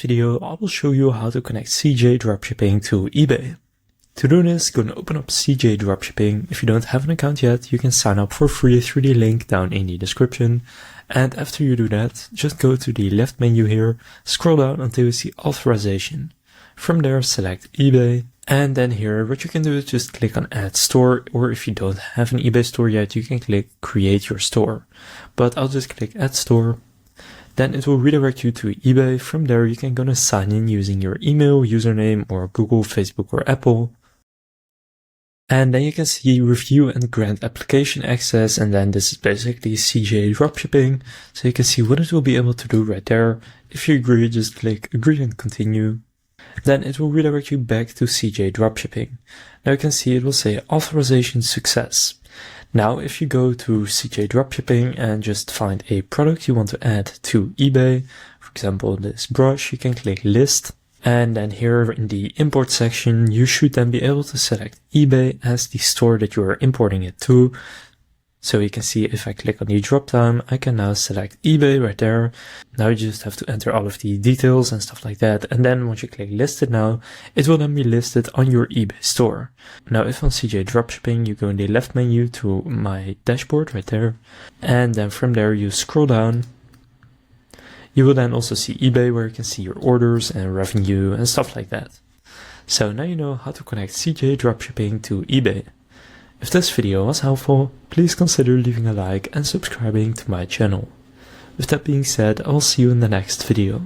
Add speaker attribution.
Speaker 1: Video, I will show you how to connect CJ Dropshipping to eBay. To do this, go and open up CJ Dropshipping. If you don't have an account yet, you can sign up for free through the link down in the description. And after you do that, just go to the left menu here, scroll down until you see authorization. From there, select eBay. And then here, what you can do is just click on Add Store, or if you don't have an eBay store yet, you can click Create Your Store. But I'll just click Add Store. Then it will redirect you to eBay. From there, you can go and sign in using your email, username, or Google, Facebook, or Apple. And then you can see Review and Grant Application Access, and then this is basically CJ Dropshipping. So you can see what it will be able to do right there. If you agree, just click Agree and Continue. Then it will redirect you back to CJ Dropshipping. Now you can see it will say Authorization Success. Now, if you go to CJ Dropshipping and just find a product you want to add to eBay, for example, this brush, you can click List. And then here in the import section, you should then be able to select eBay as the store that you are importing it to. So you can see if I click on the drop down, I can now select eBay right there. Now you just have to enter all of the details and stuff like that. And then once you click listed now, it will then be listed on your eBay store. Now if on CJ Dropshipping, you go in the left menu to my dashboard right there. And then from there you scroll down. You will then also see eBay where you can see your orders and revenue and stuff like that. So now you know how to connect CJ Dropshipping to eBay. If this video was helpful, please consider leaving a like and subscribing to my channel. With that being said, I will see you in the next video.